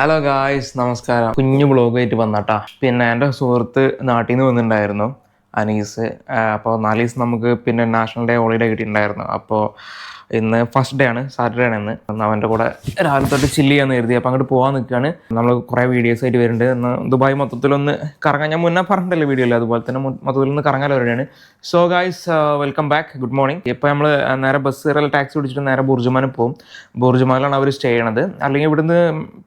Hello guys, നമസ്കാരം. കുഞ്ഞു ബ്ലോഗായിട്ട് വന്നാട്ടാ. പിന്നെ എൻ്റെ സുഹൃത്ത് നാട്ടിൽ നിന്ന് വന്നിട്ടുണ്ടായിരുന്നു, അനീസ്. അപ്പോൾ 4 ദിവസം നമുക്ക് പിന്നെ നാഷണൽ ഡേ ഹോളിഡേ കിട്ടിയിട്ടുണ്ടായിരുന്നു. അപ്പോൾ ഇന്ന് ഫസ്റ്റ് ഡേ ആണ്, സാറ്റർഡേ ആണ് ഇന്ന്. അവൻ്റെ കൂടെ രാവിലെ തൊട്ട് ചില്ല് ചെയ്യാന്ന് കരുതി. അപ്പോൾ അങ്ങോട്ട് പോകാൻ നിൽക്കുകയാണ്. നമ്മൾ കുറേ വീഡിയോസ് ആയിട്ട് വരുന്നുണ്ട്. ഇന്ന് ദുബായ് മൊത്തത്തിലൊന്ന് കറങ്ങാൻ, ഞാൻ മുന്നേ പറഞ്ഞിട്ടല്ലേ വീഡിയോയിൽ, അതുപോലെ തന്നെ മൊത്തത്തിലൊന്ന് കറങ്ങാൻ വരികയാണ്. So guys, welcome back, good morning. ഇപ്പോൾ നമ്മൾ നേരെ ബസ് കയറി ടാക്സി പിടിച്ചിട്ട് നേരെ ബുർജുമാനിൽ പോകും. ബുർജുമാനിലാണ് അവർ സ്റ്റേ ചെയ്യണത്. അല്ലെങ്കിൽ ഇവിടുന്ന്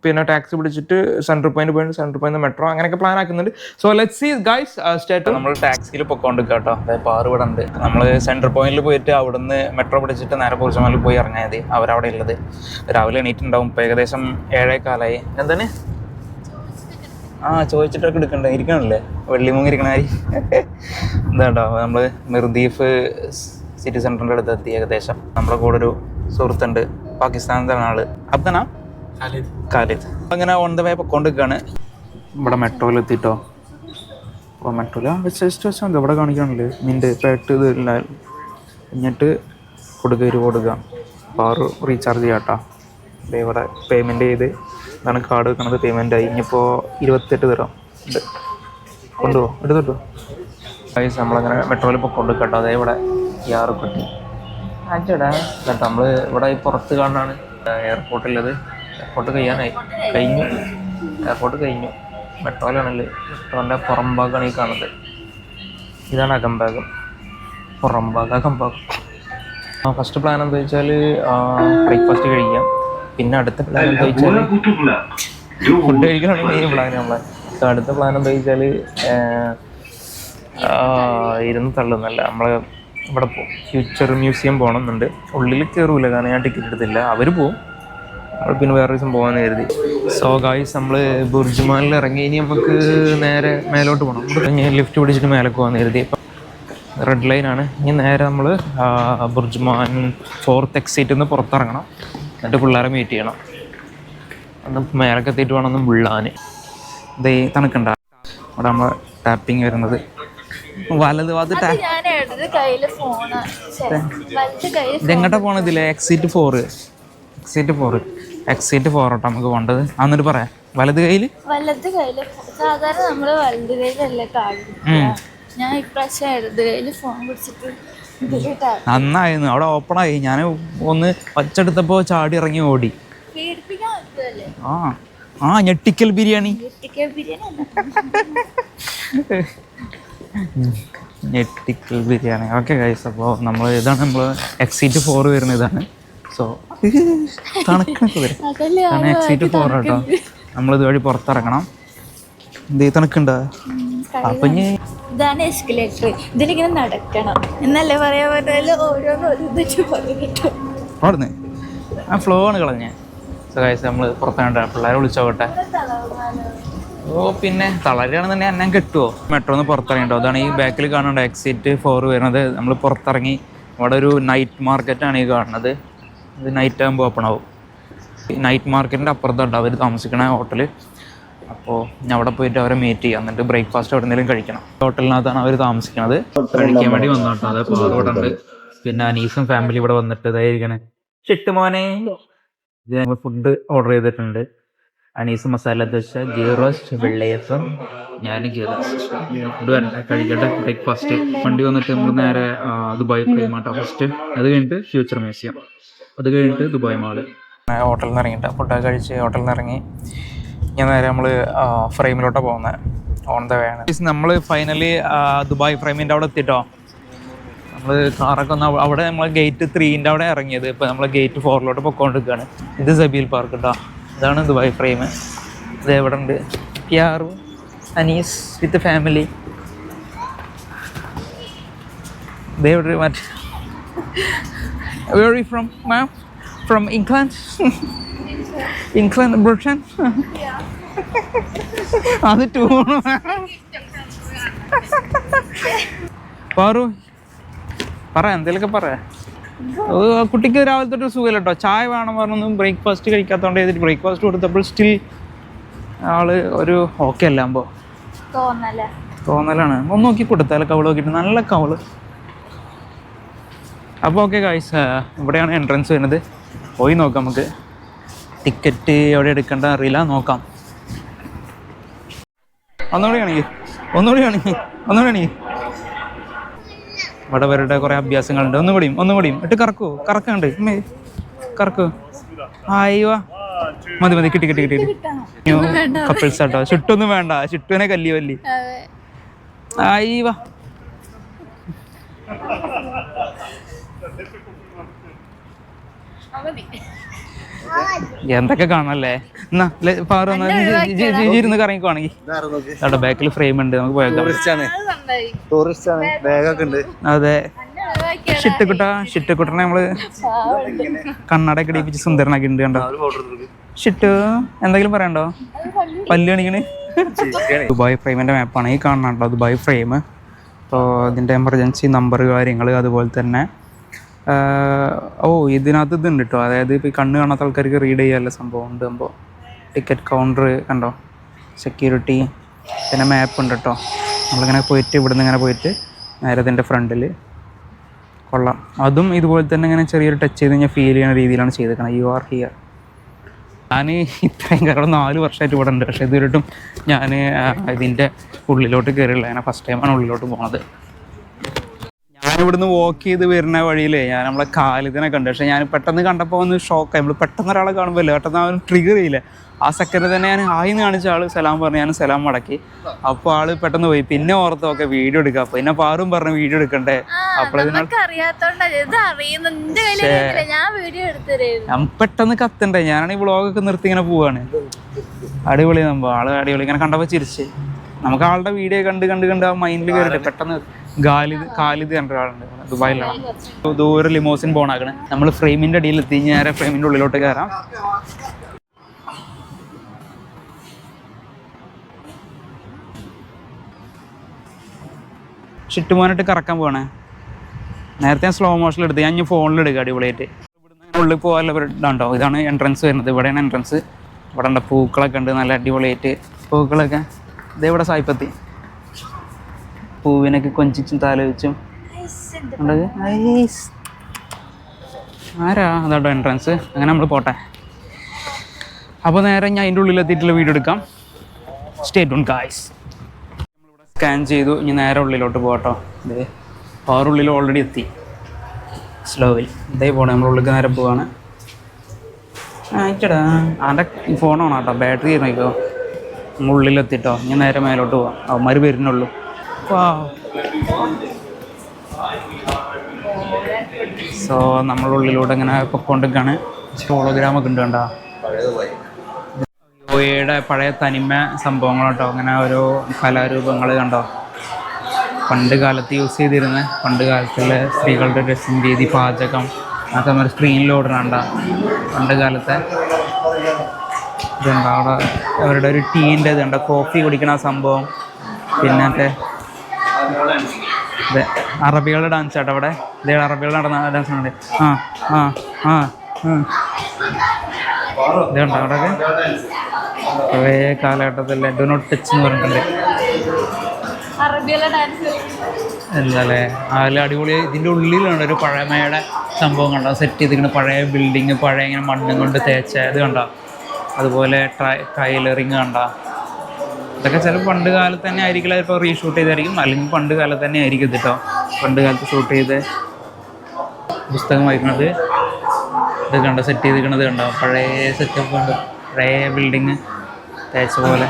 പിന്നെ ടാക്സി പിടിച്ചിട്ട് സെൻട്രൽ പോയിന്റ് പോയിട്ട് സെൻട്രൽ പോയിന്റ് മെട്രോ അങ്ങനെയൊക്കെ പ്ലാൻ ആക്കുന്നുണ്ട്. So let's see guys. State നമ്മൾ ടാക്സിയിൽ പൊക്കോണ്ടിരിക്കുക കേട്ടോ. അതായത് പാറ് ഇവിടെ ഉണ്ട്. നമ്മൾ സെൻട്രൽ പോയിന്റിൽ പോയിട്ട് അവിടുന്ന് മെട്രോ പിടിച്ചിട്ട് നേരെ ബുർജുമാനിൽ പോയി ഇറങ്ങിയാൽ മതി. അവരവിടെ ഉള്ളത്. രാവിലെ എണീറ്റുണ്ടാവും. ഇപ്പോൾ ഏകദേശം 7:15. എന്താണ് ചോദിച്ചിട്ടൊക്കെ എടുക്കണ്ടേ, ഇരിക്കണല്ലേ വെള്ളിമൂങ്ങി ഇരിക്കണാരി. എന്താ നമ്മൾ മിർദീഫ് സിറ്റി സെൻറ്ററിൻ്റെ അടുത്ത് എത്തി. ഏകദേശം നമ്മുടെ കൂടെ ഒരു സുഹൃത്തുണ്ട്, പാകിസ്ഥാനിലെ ആള്. അബ്ദനാ ഖാലിദ്. അങ്ങനെ ഓൺ ദ വേ പൊക്കോണ്ടിരിക്കുകയാണ്. ഇവിടെ മെട്രോയിൽ എത്തിയിട്ടോ. അപ്പോൾ മെട്രോയിൽ വെച്ചാൽ മതി. ഇവിടെ കാണിക്കണല്ലേ മിൻ്റെ പേട്ട് ഇതില്ല. എന്നിട്ട് കൊടുക്കുക പാറ് റീചാർജ് ചെയ്യാട്ടോ. ഇവിടെ പേയ്മെൻറ്റ് ചെയ്ത് ഇതാണ് കാർഡ് വെക്കണത്. പേയ്മെൻ്റ് ആയി. ഇനിയിപ്പോൾ 28 തരാം ഉണ്ട്. കൊണ്ടുപോകും, എടുത്തിട്ടോ. പൈസ നമ്മളങ്ങനെ മെട്രോയിൽ പൊക്കൊണ്ട് കേട്ടോ. അതേ ഇവിടെ യാറുപ്പെട്ടി അഞ്ചടാ കേട്ടോ. നമ്മൾ ഇവിടെ പുറത്ത് കാണാനാണ് എയർപോർട്ടുള്ളത്. എയർപോർട്ട് എയർപോർട്ട് കഴിഞ്ഞു. മെട്രോയിലാണല്ലേ. മെട്രോൻ്റെ പുറം ഭാഗമാണ് ഈ കാണുന്നത്. ഇതാണ് അകംഭാഗം, പുറം ഭാഗം, അകംഭാഗം. ഫസ്റ്റ് പ്ലാൻ എന്താ വെച്ചാൽ ബ്രേക്ക്ഫാസ്റ്റ് കഴിക്കാം. പിന്നെ അടുത്ത പ്ലാൻ എന്താ വെച്ചാൽ ഫുഡ് കഴിക്കലാണ് മെയിൻ പ്ലാൻ നമ്മളെ. അടുത്ത പ്ലാൻ എന്താ വെച്ചാൽ ഇരുന്ന് തള്ളുന്നല്ല, നമ്മൾ ഇവിടെ പോകും. ഫ്യൂച്ചർ മ്യൂസിയം പോകണമെന്നുണ്ട്. ഉള്ളിൽ കയറൂല, കാരണം ഞാൻ ടിക്കറ്റ് എടുത്തില്ല. അവർ പോവും. അവിടെ പിന്നെ വേറെ ദിവസം പോകാമെന്ന് കരുതി. സോ ഗായ്സ്, നമ്മൾ ബുർജുമാനിൽ ഇറങ്ങി. ഇനി നമുക്ക് നേരെ മേലോട്ട് പോകണം. ഇവിടെ ലിഫ്റ്റ് പിടിച്ചിട്ട് മേലെ പോകാമെന്ന് കരുതി. ഇപ്പം റെഡ് ലൈനാണ്. ഇനി നേരെ നമ്മൾ ബുർജുമാൻ 4th എക്സിറ്റിൽ നിന്ന് പുറത്തിറങ്ങണം. എന്നിട്ട് പിള്ളേരെ മീറ്റ് ചെയ്യണം. അന്ന് മേലൊക്കെ എത്തിയിട്ട് വേണം ഒന്ന് മുള്ളാൻ. ഇത് തണുക്കണ്ട. അവിടെ നമ്മൾ ടാപ്പിങ് വരുന്നത് വലത് ഭാഗത്ത്. ഇതെങ്ങോട്ടാ പോണതില്ലേ? എക്സിറ്റ് 4 കേട്ടോ നമുക്ക് പോകേണ്ടത്. എന്നിട്ട് പറയാം. വലത് കയ്യിൽ സാധാരണ നമ്മള് വലത് കയ്യിലല്ലേ കാണും. ഞാൻ ഇപ്രാവശ്യം ഇടത് കയ്യിൽ ഫോൺ പിടിച്ചിട്ട് നന്നായിരുന്നു. അവിടെ ഓപ്പണായി. ഞാൻ ഒന്ന് വച്ചെടുത്തപ്പോൾ ചാടി ഇറങ്ങി ഓടി. ഞെട്ടിക്കൽ ബിരിയാണി. ഓക്കെ ഗൈസ്, അപ്പോൾ നമ്മൾ ഇതാണ് നമ്മൾ എക്സിറ്റ് 4 വരുന്നത്. ഇതാണ്. സോ തണുക്കണൊക്കെ വരും. എക്സിറ്റ് 4 കേട്ടോ. നമ്മളിതുവഴി പുറത്തിറങ്ങണം. എന്ത് തണുക്കുണ്ടോ? അപ്പം ഇതാണ് എസ്കലേറ്റർ. ഇതിലിങ്ങനെ നടക്കണം എന്നല്ലേ പറയാൻ പറ്റില്ല. ഓരോന്ന് ആ ഫ്ലോ ആണ് കളഞ്ഞ. നമ്മൾ പുറത്താണ്ട് പിള്ളേരെ വിളിച്ചോട്ടെ. പിന്നെ തളരുകയാണെന്നുണ്ടെങ്കിൽ എന്നെ കിട്ടുമോ? മെട്രോന്ന് പുറത്തിറങ്ങിട്ടോ. അതാണ് ഈ ബാക്കിൽ കാണുന്നുണ്ട് എക്സിറ്റ് 4 വരുന്നത്. നമ്മൾ പുറത്തിറങ്ങി. അവിടെ ഒരു നൈറ്റ് മാർക്കറ്റാണ് ഈ കാണുന്നത്. ഇത് നൈറ്റ് ആകുമ്പോൾ ഓപ്പൺ ആവും. ഈ നൈറ്റ് മാർക്കറ്റിൻ്റെ അപ്പുറത്തുണ്ട് അവർ താമസിക്കണ ഹോട്ടൽ. അപ്പോൾ ഞാൻ അവിടെ പോയിട്ട് അവരെ മീറ്റ് ചെയ്യാം. എന്നിട്ട് ബ്രേക്ക്ഫാസ്റ്റ് എവിടെ നിന്നെങ്കിലും കഴിക്കണം. ഹോട്ടലിനകത്താണ് അവർ താമസിക്കുന്നത്. കഴിക്കാൻ വേണ്ടി വന്നോട്ടോ. അത് പാറോടെ ഉണ്ട്. പിന്നെ അനീസും ഫാമിലി ഇവിടെ വന്നിട്ട് ഇതായിരിക്കണേ. ഷിട്ട് മോനെ, ഇത് ഞങ്ങൾ ഫുഡ് ഓർഡർ ചെയ്തിട്ടുണ്ട്. അനീസ് മസാല ദോശ, ഗീ റോസ്റ്റ്, വെള്ളയപ്പം, ഞാൻ ഗീ റോസ്റ്റ്. ഫുഡ് വരട്ടെ, കഴിക്കട്ടെ. ബ്രേക്ക്ഫാസ്റ്റ് വണ്ടി വന്നിട്ട് നമ്മൾ നേരെ ദുബായ് ഫ്രെയിമാട്ടോ ഫസ്റ്റ്. അത് കഴിഞ്ഞിട്ട് ഫ്യൂച്ചർ മ്യൂസിയം, അത് കഴിഞ്ഞിട്ട് ദുബായ് മാള്. ഹോട്ടലിൽ നിന്ന് ഇറങ്ങിയിട്ട് ഫുഡൊക്കെ കഴിച്ച് ഹോട്ടലിൽ നിന്ന് ഇറങ്ങി ഞാൻ നേരെ നമ്മൾ ഫ്രെയിമിലോട്ടാണ് പോകുന്നത്. ഓൺ ദ വേ ആണ്. നമ്മൾ ഫൈനലി ദുബായ് ഫ്രെയിമിൻ്റെ അവിടെ എത്തിയിട്ടോ. നമ്മൾ കാറൊക്കെ ഒന്ന് അവിടെ നമ്മൾ ഗേറ്റ് 3ൻ്റെ അവിടെ ഇറങ്ങിയത്. ഇപ്പോൾ നമ്മൾ ഗേറ്റ് 4ലോട്ട് പൊയ്ക്കൊണ്ടിരിക്കുകയാണ്. ഇത് സബീൽ പാർക്ക് കേട്ടോ. ഇതാണ് ദുബായ് ഫ്രെയിം. ഇത് എവിടെ ഉണ്ട്? യാറു, അനീസ് വിത്ത് ഫാമിലി. ഇത് എവിടെ? മറ്റേ Where are you from, ma'am? From England? England, Britain? അത് ടൂർ. പാറു പറ, എന്തെങ്കിലുമൊക്കെ പറയാ. കുട്ടിക്ക് രാവിലെ തൊട്ട് സുഖമില്ല കേട്ടോ. ചായ വേണം പറഞ്ഞൊന്നും ബ്രേക്ക്ഫാസ്റ്റ് കഴിക്കാത്തതുകൊണ്ട് ചെയ്തിട്ട് ബ്രേക്ക്ഫാസ്റ്റ് കൊടുത്തപ്പോൾ സ്റ്റിൽ ആള് ഒരു ഓക്കെ അല്ലാകുമ്പോൾ തോന്നലാണ്. ഒന്ന് നോക്കി കൊടുത്താൽ കവള് നോക്കിയിട്ട് നല്ല കവള്. അപ്പോൾ ഓക്കെ ഗൈസ്, ഇവിടെയാണ് എൻട്രൻസ് വരുന്നത്. പോയി നോക്കാം നമുക്ക്. ടിക്കറ്റ് എവിടെ എടുക്കേണ്ട അറിയില്ല, നോക്കാം. ഒന്നുകൂടി കാണിക്ക്. ഇവിടെ അവരുടെ കുറേ അഭ്യാസങ്ങളുണ്ട്. ഒന്നുകൂടിയും ഇട്ട് കറക്കുന്നുണ്ട്. കറക്കൂ. അയ്യോ മതി കിട്ടി. കപ്പിൾസ് ആട്ടോ. ചുട്ടൊന്നും വേണ്ട, ചുട്ടുവിനെ കല്ലി. അയ്യോ എന്തൊക്കെ കാണല്ലേ. എന്നാ ഇരുന്ന് കറങ്ങിക്കുവാണെങ്കിൽ അവിടെ ബാക്കിൽ ഫ്രെയിം ഉണ്ട്, നമുക്ക് പോയേക്കാം. അതെ, ഷിട്ടുക്കുട്ടനെ നമ്മള് കണ്ണടയൊക്കെ ഇടിപ്പിച്ച് സുന്ദരനാക്കി ഉണ്ട്. കണ്ടോ ഷിട്ടു, എന്തെങ്കിലും പറയണ്ടോ? പല്ല് കാണിക്കണ്. ദുബായ് ഫ്രെയിമിന്റെ മാപ്പാണ് ഈ കാണുന്നുണ്ടോ, ദുബായ് ഫ്രെയിം. അപ്പോൾ ഇതിൻ്റെ എമർജൻസി നമ്പർ കാര്യങ്ങൾ, അതുപോലെ തന്നെ ഇതിനകത്ത് ഇതുണ്ട് കേട്ടോ. അതായത് ഇപ്പോൾ ഈ കണ്ണ് കാണാത്ത ആൾക്കാർക്ക് റീഡ് ചെയ്യാനുള്ള സംഭവം ഉണ്ട്. അപ്പോൾ ടിക്കറ്റ് കൗണ്ടർ കണ്ടോ, സെക്യൂരിറ്റി, പിന്നെ മാപ്പ് ഉണ്ട് കേട്ടോ. നമ്മളിങ്ങനെ പോയിട്ട് ഇവിടുന്ന് ഇങ്ങനെ പോയിട്ട് നേരെ ഇതിൻ്റെ ഫ്രണ്ടിൽ കൊള്ളാം. അതും ഇതുപോലെ തന്നെ ഇങ്ങനെ ചെറിയൊരു ടച്ച് ചെയ്ത് കഴിഞ്ഞാൽ ഫീൽ ചെയ്യുന്ന രീതിയിലാണ് ചെയ്തേക്കുന്നത്. You are here. ഞാൻ ഇത്രയും കാരണം 4 വർഷമായിട്ട് ഇവിടെ ഉണ്ട്, പക്ഷേ ഇതുവരെയായിട്ടും ഞാൻ ഇതിൻ്റെ ഉള്ളിലോട്ട് കയറിയില്ല. ഞാൻ ഫസ്റ്റ് ടൈമാണ് ഉള്ളിലോട്ട് പോകുന്നത്. ഞാനിവിടുന്ന് വാക്ക് ചെയ്ത് വരുന്ന വഴിയിലേ ഞാൻ നമ്മളെ ഖാലിദിനെ കണ്ടു. പക്ഷേ ഞാൻ പെട്ടെന്ന് കണ്ടപ്പോൾ ഒന്ന് ഷോക്കായി. നമ്മൾ പെട്ടെന്ന് ഒരാളെ കാണുമ്പോൾ പെട്ടെന്ന് അവൻ ട്രിഗർ ചെയ്യില്ല. ആ സെക്കൻഡ് തന്നെ ഞാൻ ആയിന്ന് കാണിച്ച ആൾ സലാം പറഞ്ഞു, ഞാൻ സലാം മടക്കി. അപ്പോൾ ആള് പെട്ടെന്ന് പോയി. പിന്നെ ഓർത്തൊക്കെ വീഡിയോ എടുക്കാം. പിന്നെ പാറും പറഞ്ഞു വീഡിയോ എടുക്കണ്ടേ. ഞാൻ പെട്ടെന്ന് കത്തണ്ടേ. ഞാനാണ് ഈ വ്ളോഗൊക്കെ നിർത്തി ഇങ്ങനെ പോവാണ്. അടിപൊളി സംഭവം, ആള് അടിപൊളി. ഇങ്ങനെ കണ്ടപ്പോൾ ചിരിച്ച് നമുക്ക് ആളുടെ വീഡിയോ കണ്ട് ആ മൈൻഡിൽ കയറിയിട്ട് പെട്ടെന്ന് ഖാലിദ് കണ്ട ഒരാളുണ്ട്, ദുബായിലാണ്. ദൂരെ ലിമോസിൻ പോണാക്കണ്. നമ്മൾ ഫ്രെയിമിൻ്റെ അടിയിൽ എത്തി, നേരെ ഫ്രെയിമിൻ്റെ ഉള്ളിലോട്ട് കയറാം. ഷിട്ടുമോനായിട്ട് കറക്കാൻ പോകണേ. നേരത്തെ ഞാൻ സ്ലോ മോഷനിൽ എടുത്ത്, ഞാൻ ഫോണിൽ എടുക്കുക അടിപൊളിയായിട്ട്. ഇവിടുന്ന് ഉള്ളിൽ പോകാനുള്ള ഇതാണ്ടോ, ഇതാണ് എൻട്രൻസ് വരുന്നത്. ഇവിടെയാണ് എൻട്രൻസ്. ഇവിടെ ഉണ്ട് പൂക്കളൊക്കെ ഉണ്ട്, നല്ല അടിപൊളിയായിട്ട് പൂക്കളൊക്കെ. ഇതേവിടെ സായിപ്പത്തി പൂവിനൊക്കെ കൊഞ്ചിച്ചും താലോചിച്ചും ആരാ. അതാട്ടോ എൻട്രൻസ്. അങ്ങനെ നമ്മൾ പോട്ടെ. അപ്പോൾ നേരെ ഞാൻ അതിൻ്റെ ഉള്ളിലെത്തിയിട്ടുള്ള വീഡിയോ എടുക്കാം. Stay tuned guys. നമ്മളിവിടെ സ്കാൻ ചെയ്തു. ഇനി നേരെ ഉള്ളിലോട്ട് പോകട്ടോ. ഇത് ഉള്ളിൽ ഓൾറെഡി എത്തി. സ്ലോവിൽ ഇതേ പോകണം. നമ്മൾ ഉള്ളിൽ നേരെ പോവാണ്. ചേട്ടാ ആൻ്റെ ഫോണാണോ കേട്ടോ, ബാറ്ററി നോക്കിക്കോ. ഉള്ളിലെത്തിട്ടോ. ഇനി നേരെ മേലോട്ട് പോവാം. അവന്മാർ വരുന്നുള്ളൂ. സോ നമ്മളുള്ളിലൂടെ ഇങ്ങനെ പൊക്കോണ്ടിരിക്കുകയാണ്. ഹോളോഗ്രാമൊക്കെ ഉണ്ട് കണ്ടോ. യുടെ പഴയ തനിമ സംഭവങ്ങൾ കേട്ടോ. അങ്ങനെ ഓരോ കലാരൂപങ്ങൾ കണ്ടോ, പണ്ട് കാലത്ത് യൂസ് ചെയ്തിരുന്ന പണ്ട് കാലത്തുള്ള സ്ത്രീകളുടെ ഡ്രസ്സിങ് രീതി, പാചകം, അതൊക്കെ നമ്മൾ സ്ക്രീനിലോടണണ്ട. പണ്ട് കാലത്തെ ഇതുണ്ട്. അവിടെ അവരുടെ ഒരു ടീൻ്റെ ഇതുണ്ട്, കോഫി കുടിക്കണ സംഭവം. പിന്നെ അതെ അറബികളുടെ ഡാൻസ് ആട്ടോ അവിടെ. ഇതേ അറബികളുടെ നടന്ന ഡാൻസ് ഉണ്ട്. ഇതുണ്ട് അവിടെയൊക്കെ കുറേ കാലഘട്ടത്തിൽ ഡു നോട്ട് ടച്ച് എന്ന് പറഞ്ഞിട്ടുണ്ട്. എന്താല്ലേ അതിൽ അടിപൊളി. ഇതിൻ്റെ ഉള്ളിലാണ് ഒരു പഴമയുടെ സംഭവം കണ്ടോ, സെറ്റ് ചെയ്തിരിക്കുന്ന പഴയ ബിൽഡിങ്, പഴയ ഇങ്ങനെ മണ്ണും കൊണ്ട് തേച്ച ഇത് കണ്ടോ. അതുപോലെ ടൈലറിങ് കണ്ടോ. ഇതൊക്കെ ചിലപ്പോൾ പണ്ട് കാലത്ത് തന്നെ ആയിരിക്കില്ല, ഇപ്പോൾ റീഷൂട്ട് ചെയ്തായിരിക്കും, അല്ലെങ്കിൽ പണ്ട് കാലത്ത് തന്നെ ആയിരിക്കും ഇത് കേട്ടോ. പണ്ട് കാലത്ത് ഷൂട്ട് ചെയ്ത് പുസ്തകം വായിക്കുന്നത്. ഇത് കണ്ടോ, സെറ്റ് ചെയ്തിരിക്കണത് കണ്ടോ, പഴയ സെറ്റപ്പ് ഉണ്ട്, പഴയ ബിൽഡിങ് തേച്ച പോലെ.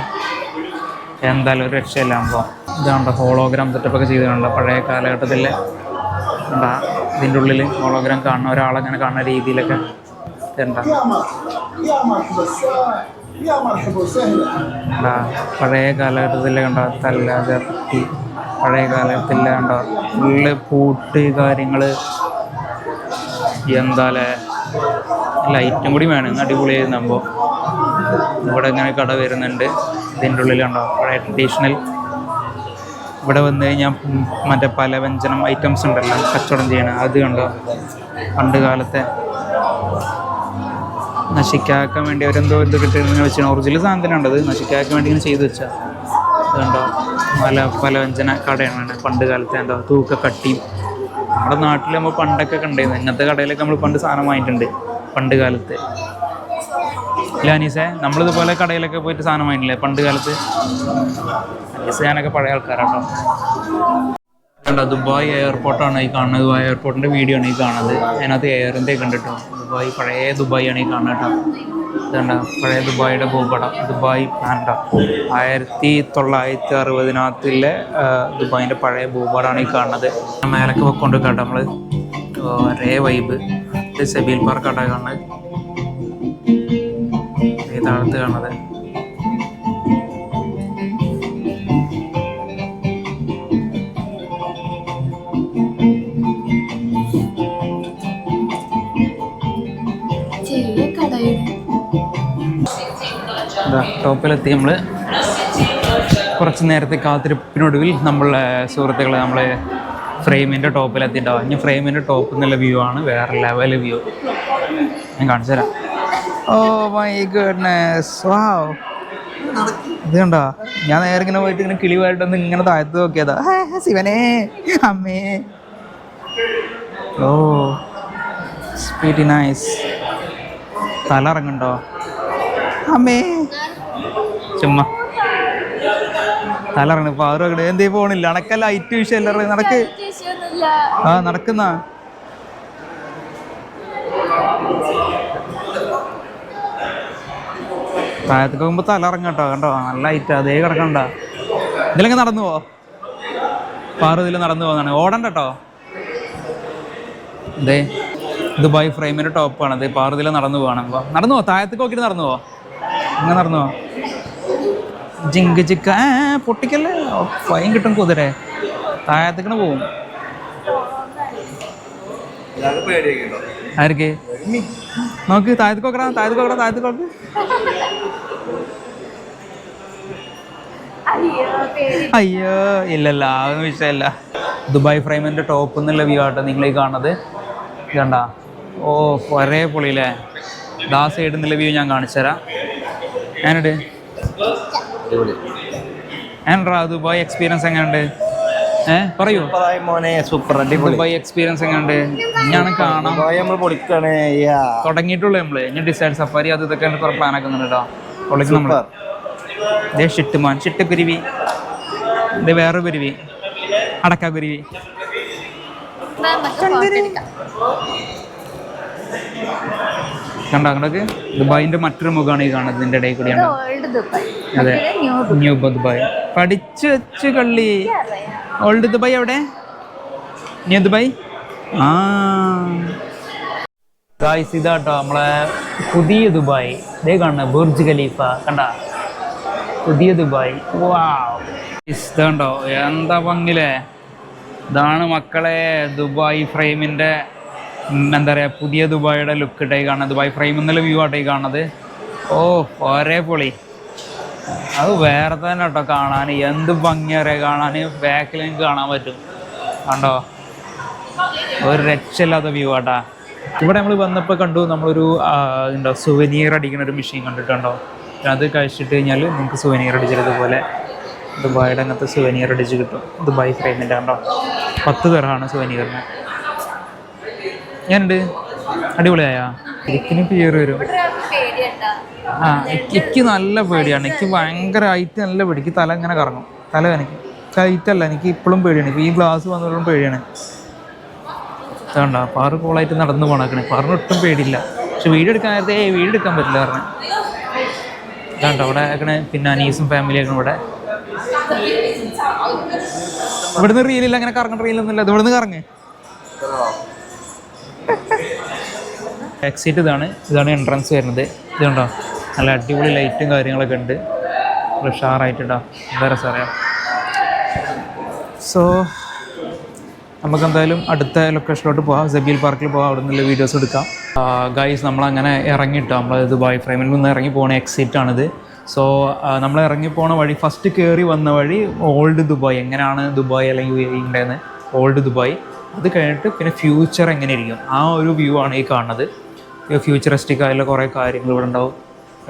എന്തായാലും ഒരു രക്ഷയില്ലാകുമ്പോൾ ഇതാണ്ടോ ഹോളോഗ്രാം സെറ്റപ്പൊക്കെ ചെയ്ത് കണ്ടോ, പഴയ കാലഘട്ടത്തിൽ എന്താ ഇതിൻ്റെ ഉള്ളിൽ ഹോളോഗ്രാം കാണുന്ന ഒരാളങ്ങനെ കാണുന്ന രീതിയിലൊക്കെ എന്താ പഴയ കാലഘട്ടത്തിൽ കണ്ടോ തല്ലാതെ പറ്റി, പഴയ കാലഘട്ടത്തിൽ കണ്ടോ ഫുള്ള് പൂട്ട് കാര്യങ്ങൾ. എന്താല്ലേ ലൈറ്റും കൂടി വേണം, അടിപൊളിയായിരുന്നപ്പോൾ. ഇവിടെ ഇങ്ങനെ കട വരുന്നുണ്ട്. ഇതിൻ്റെ ഉള്ളിൽ കണ്ടോ പഴയ ട്രഡീഷണൽ. ഇവിടെ വന്നു കഴിഞ്ഞാൽ മറ്റേ പലവ്യഞ്ജനം ഐറ്റംസ് ഉണ്ടല്ലോ കച്ചവടം ചെയ്യണം, അത് കണ്ടോ. പണ്ട് കാലത്തെ നശിക്കാക്കാൻ വേണ്ടി അവരെന്തോ എന്ത് കിട്ടിയിരുന്ന വെച്ചാൽ ഒറിജിനൽ സാധനത്തിനുണ്ട്, അത് നശിക്കാക്കാൻ വേണ്ടി ഇങ്ങനെ ചെയ്ത് വെച്ചാൽ. അതുകൊണ്ടോ പലവ്യഞ്ജന കടയാണ് പണ്ട് കാലത്തെ. എന്തോ തൂക്കക്കട്ടിയും. നമ്മുടെ നാട്ടിൽ നമ്മൾ പണ്ടൊക്കെ കണ്ടിരുന്നു ഇങ്ങനത്തെ കടയിലൊക്കെ നമ്മൾ പണ്ട് സാധനം വാങ്ങിയിട്ടുണ്ട് പണ്ട് കാലത്ത്. ലാനീസേ നമ്മളിതുപോലെ കടയിലൊക്കെ പോയിട്ട് സാധനം വാങ്ങില്ലേ പണ്ട് കാലത്ത്? അനീസ് ഞാനൊക്കെ പഴയ ആൾക്കാരാട്ടോ. കണ്ടോ ദുബായ് എയർപോർട്ടാണ് ഈ കാണുന്നത്. ദുബായ് എയർപോർട്ടിൻ്റെ വീഡിയോ ആണ് ഈ കാണുന്നത്. അതിനകത്ത് എയറിൻ്റെ ഒക്കെ ഉണ്ട് കേട്ടോ. ദുബായ് പഴയ ദുബായ് ആണ് ഈ കാണുന്നത് കേട്ടോ. ഇതുണ്ട പഴയ ദുബായിയുടെ ഭൂപടം, ദുബായ് പ്ലാൻഡ 1960 ദുബായിൻ്റെ പഴയ ഭൂപടമാണ് ഈ കാണുന്നത്. മേലൊക്കെ വെക്കൊണ്ട് കേട്ടോ നമ്മൾ. ഒരേ വൈബ്. ഇത് സെബീൽ പാർക്കാട്ടോ കാണുന്നത്. ഈ താഴത്ത് കാണുന്നത് ടോപ്പിലെത്തി. നമ്മൾ കുറച്ച് നേരത്തെ കാത്തിരിപ്പിനൊടുവിൽ നമ്മളെ സുഹൃത്തുക്കളെ നമ്മൾ ഫ്രെയിമിൻ്റെ ടോപ്പിലെത്തിയിട്ടുണ്ടാവും. ഇനി ഫ്രെയിമിൻ്റെ ടോപ്പിൽ നിന്നുള്ള വ്യൂ ആണ് വേറെ ലെവൽ വ്യൂ. ഞാൻ കാണിച്ചു തരാം. ഓ മൈ ഗുഡ്നെസ്, വാവ്. ഇത് കണ്ടോ, ഞാൻ നേരെ ഇങ്ങനെ പോയിട്ട് ഇങ്ങനെ കിളിവായിട്ടൊന്ന് ഇങ്ങനെ താഴത്ത് നോക്കിയതാ. ശിവനേ അമ്മേ. ഓ വെരി നൈസ്. തല ഇറങ്ങുണ്ടോ അമ്മേ? ചുമ്മാ തല ഇറങ്ങും. ഇപ്പൊ ആരും എന്തേ പോണില്ല. അണക്കല്ല ലൈറ്റ് വിഷയല്ല. നടക്ക്. ആ നടക്കുന്ന താഴത്തേക്ക് പോകുമ്പോ തല ഇറങ്ങട്ടോ. കണ്ടോ നല്ല ലൈറ്റ് അതേ കിടക്കണ്ട. ഇതിലെങ്ങനെ നടന്നു പോ. പാറു ഇതിൽ നടന്നു പോകുന്നതാണ്. ഓടണ്ട കേട്ടോ. ഇതേ ദുബായ് ഫ്രെയിമിൻ്റെ ടോപ്പാണത്. പാറുതിൽ നടന്നു പോകണം. നടന്നു പോ. താഴത്തേക്ക് നോക്കിയിട്ട് നടന്നു പോ. ഇങ്ങനെ നടന്നു പോ. ജിങ്ക് ചിക്ക പൊട്ടിക്കല്ലേ. ഫൈൻ കിട്ടും കുതിരെ. താഴത്തേക്കിന് പോവും. ആർക്ക് നോക്ക്. താഴത്തേക്ക് നോക്കടാ. താഴത്തേക്ക് നോക്കടാ. താഴത്തേക്ക് നോക്ക്. അയ്യോ ഇല്ലല്ല, അതൊന്നും വിഷയമല്ല. ദുബായ് ഫ്രെയിമിൻ്റെ ടോപ്പ് എന്നുള്ള വ്യൂ ആട്ടോ നിങ്ങൾ ഈ കാണുന്നത്. കണ്ട. ഓ ഒരേ പൊളിയില്ലേ. ദാ സൈഡിൽ നിന്നുള്ള വ്യൂ ഞാൻ കാണിച്ചു തരാം. ഞാനിട് ഏൻട്രാ ദുബായ് എക്സ്പീരിയൻസ് എങ്ങനെയുണ്ട്? പറയൂ. സൂപ്പർ ദുബായ് എക്സ്പീരിയൻസ് എങ്ങനെയുണ്ട്? ഞാൻ കാണാം തുടങ്ങിയിട്ടുള്ളൂ. നമ്മള് ഇനി ഡിസൈഡ് സഫാരി അത് ഇതൊക്കെ കുറെ പ്ലാൻ ആക്കുന്നുണ്ട് കേട്ടോ. പൊളിക്ക് നമ്മള്. ഇതേ ഷിട്ടുമാൻ, ഷിട്ടുകുരുവി. ഇത് വേറെ കുരുവി, അടക്കാക്കുരുവി. കണ്ടോ അങ്ങോട്ടേക്ക് ദുബായിന്റെ മറ്റൊരു മുഖമാണ് ഈ കാണുന്നത്. ഇതിന്റെ ഇടയിൽ കൂടിയാണ്. അതെ, ന്യൂ ദുബായ്. പഠിച്ചു വെച്ച് കള്ളി. ഓൾഡ് ദുബായ് എവിടെ? New Dubai. ആ ഗായ്സ് ഇതാട്ടോ നമ്മളെ പുതിയ ദുബായ്. ഇതേ കാണുന്നത് ബുർജ് ഖലീഫ. കണ്ട പുതിയ ദുബായ്. വാവ്. ഇത് കണ്ടോ എന്താ ഭംഗിലേ. ഇതാണ് മക്കളെ ദുബായ് ഫ്രെയിമിൻ്റെ എന്താ പറയുക പുതിയ ദുബായിയുടെ ലുക്ക് ഇട്ടായി കാണുന്നത്. ദുബായ് ഫ്രെയിം എന്നുള്ള വ്യൂ ആട്ടായി കാണുന്നത്. ഓ ഒരേ പൊളി. അത് വേറെ തന്നെ കേട്ടോ കാണാൻ. എന്ത് ഭംഗിയേറെ കാണാൻ. ബാക്കിൽ നിങ്ങൾക്ക് കാണാൻ പറ്റും. കണ്ടോ ഒരു രക്ഷയില്ലാത്ത വ്യൂ ആട്ടാ. ഇവിടെ നമ്മൾ വന്നപ്പോൾ കണ്ടു നമ്മളൊരു എന്താ സുവനീർ അടിക്കുന്ന ഒരു മെഷീൻ കണ്ടിട്ടുണ്ടോ? അത് കഴിച്ചിട്ട് കഴിഞ്ഞാൽ നിങ്ങൾക്ക് സുവനീർ അടിച്ചതുപോലെ ദുബായിയുടെ അങ്ങനത്തെ സുവനീർ അടിച്ച് കിട്ടും. ദുബായ് ഫ്രെയിമിൻ്റെ കണ്ടോ 10 ദിർഹമാണ് സുവനീറിന്. ഞാനുണ്ട്. അടിപൊളിയായ എനിക്കിന് പേര് വരും. ആ എനിക്ക് നല്ല പേടിയാണ്. എനിക്ക് ഭയങ്കരമായിട്ട് നല്ല പേടി. എനിക്ക് തല ഇങ്ങനെ കറങ്ങും. തല എനിക്ക് കയറ്റല്ല, എനിക്ക് ഇപ്പോഴും പേടിയാണ്. ഇപ്പോൾ ഈ ഗ്ലാസ് വന്നപ്പോഴും പേടിയാണ്. അതുകൊണ്ടാ പാറ് കോളായിട്ട് നടന്നു പോണാക്കണേ. പാറിന് ഒട്ടും പേടിയില്ല. പക്ഷെ വീഡിയോ എടുക്കാൻ നേരത്തെ വീഡിയോ എടുക്കാൻ പറ്റില്ല പറഞ്ഞു. ഇതാണ്ടോ അവിടെ ആക്കണേ. പിന്നെ അനീസും ഫാമിലിയാക്കണം ഇവിടെ. ഇവിടുന്ന് റീലില്ല, അങ്ങനെ കറങ്ങേണ്ട റീലൊന്നുമില്ല. ഇത് ഇവിടുന്ന് കറങ്ങ്. എക്സിറ്റ് ഇതാണ്. ഇതാണ് എൻട്രൻസ് വരുന്നത്. ഇതുണ്ടോ നല്ല അടിപൊളി ലൈറ്റും കാര്യങ്ങളൊക്കെ ഉണ്ട്. ഉഷാറായിട്ടുണ്ടോ. എന്താ രസം അറിയാം. സോ നമുക്കെന്തായാലും അടുത്ത ലൊക്കേഷനിലോട്ട് പോകാം. സെബീൽ പാർക്കിൽ പോകാം. അവിടെ നിന്നുള്ള വീഡിയോസ് എടുക്കാം. ഗൈസ് നമ്മളങ്ങനെ ഇറങ്ങിയിട്ടോ. നമ്മൾ ദുബായ് ഫ്രെയിമിൽ നിന്ന് ഇറങ്ങി പോണ എക്സിറ്റാണിത്. സോ നമ്മൾ ഇറങ്ങി പോണ വഴി ഫസ്റ്റ് കയറി വന്ന വഴി ഓൾഡ് ദുബായ്. എങ്ങനെയാണ് ദുബായ് അല്ലെങ്കിൽ UAE ഉണ്ടെന്ന് ഓൾഡ് ദുബായ്. അത് കഴിഞ്ഞിട്ട് പിന്നെ ഫ്യൂച്ചർ എങ്ങനെ ഇരിക്കും ആ ഒരു വ്യൂ ആണ് ഈ കാണുന്നത്. ഫ്യൂച്ചറിസ്റ്റിക് ആയിട്ടുള്ള കുറേ കാര്യങ്ങൾ ഇവിടെ ഉണ്ടാവും.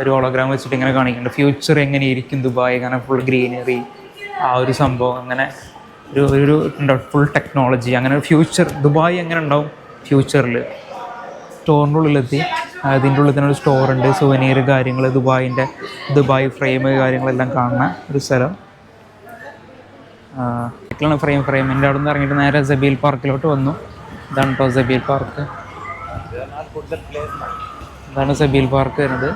ഒരു ഹോളോഗ്രാം വെച്ചിട്ട് ഇങ്ങനെ കാണിക്കുന്നുണ്ട്. ഫ്യൂച്ചർ എങ്ങനെ ഇരിക്കും ദുബായ്, അങ്ങനെ ഫുൾ ഗ്രീനറി ആ ഒരു സംഭവം, അങ്ങനെ ഒരു ഫുൾ ടെക്നോളജി, അങ്ങനെ ഫ്യൂച്ചർ ദുബായ് എങ്ങനെ ഉണ്ടാവും ഫ്യൂച്ചറിൽ. സ്റ്റോറിൻ്റെ ഉള്ളിലെത്തി. അതിൻ്റെ ഉള്ളിൽ തന്നെ ഒരു സ്റ്റോറുണ്ട്, സുവനീർ കാര്യങ്ങൾ, ദുബായ് ഫ്രെയിം കാര്യങ്ങളെല്ലാം കാണുന്ന ഒരു സ്ഥലം. ഫ്രെയിമിൻ്റെ അവിടെ നിന്ന് ഇറങ്ങിയിട്ട് നേരെ സബീൽ പാർക്കിലോട്ട് വന്നു. ഇതാണ് കേട്ടോ സബീൽ പാർക്ക്. ഇതാണ് സബീൽ പാർക്ക് വരുന്നത്.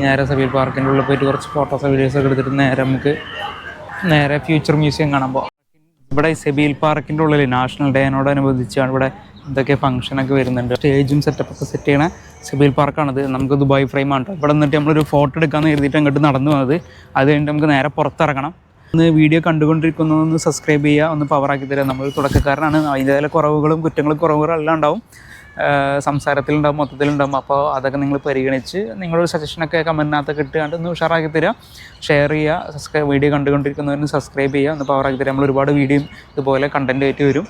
നേരെ സബീൽ പാർക്കിൻ്റെ ഉള്ളിൽ പോയിട്ട് കുറച്ച് ഫോട്ടോസോ വീഡിയോസൊക്കെ എടുത്തിട്ട് നേരെ ഫ്യൂച്ചർ മ്യൂസിയം കാണാൻ പോകാം. ഇവിടെ സബീൽ പാർക്കിൻ്റെ ഉള്ളിൽ നാഷണൽ ഡേനോടനുബന്ധിച്ചാണ് ഇവിടെ എന്തൊക്കെ ഫംഗ്ഷനൊക്കെ വരുന്നുണ്ട്. സ്റ്റേജും സെറ്റപ്പൊക്കെ സെറ്റ് ചെയ്യണ സബീൽ പാർക്കാണത്. നമുക്ക് ദുബായ് ഫ്രെയിമാണ്. ഇവിടെ നിന്നിട്ട് നമ്മളൊരു ഫോട്ടോ എടുക്കാമെന്ന് കരുതിയിട്ട് അങ്ങോട്ട് നടന്നു വന്നത്. അത് കഴിഞ്ഞിട്ട് നമുക്ക് നേരെ പുറത്തിറങ്ങണം. ഒന്ന് വീഡിയോ കണ്ടുകൊണ്ടിരിക്കുന്നതൊന്ന് സബ്സ്ക്രൈബ് ചെയ്യുക, ഒന്ന് പവറാക്കി തരിക. നമ്മൾ തുടക്കക്കാരനാണ്, അതിൻ്റെതായ കുറവുകളും എല്ലാം ഉണ്ടാവും, സംസാരത്തിലുണ്ടാവും, മൊത്തത്തിലുണ്ടാവും. അപ്പോൾ അതൊക്കെ നിങ്ങൾ പരിഗണിച്ച് നിങ്ങളൊരു സജഷനൊക്കെ കമൻറ്റിനകത്തൊക്കെ ഇട്ടുകൊണ്ട് ഒന്ന് ഉഷാറാക്കി തരിക. ഷെയർ ചെയ്യുക, വീഡിയോ കണ്ടുകൊണ്ടിരിക്കുന്നവരൊന്ന് സബ്സ്ക്രൈബ് ചെയ്യുക, ഒന്ന് പവറാക്കി തരിക. നമ്മൾ ഒരുപാട് വീഡിയോയും ഇതുപോലെ കണ്ടൻറ്റ് ആയിട്ട് വരും.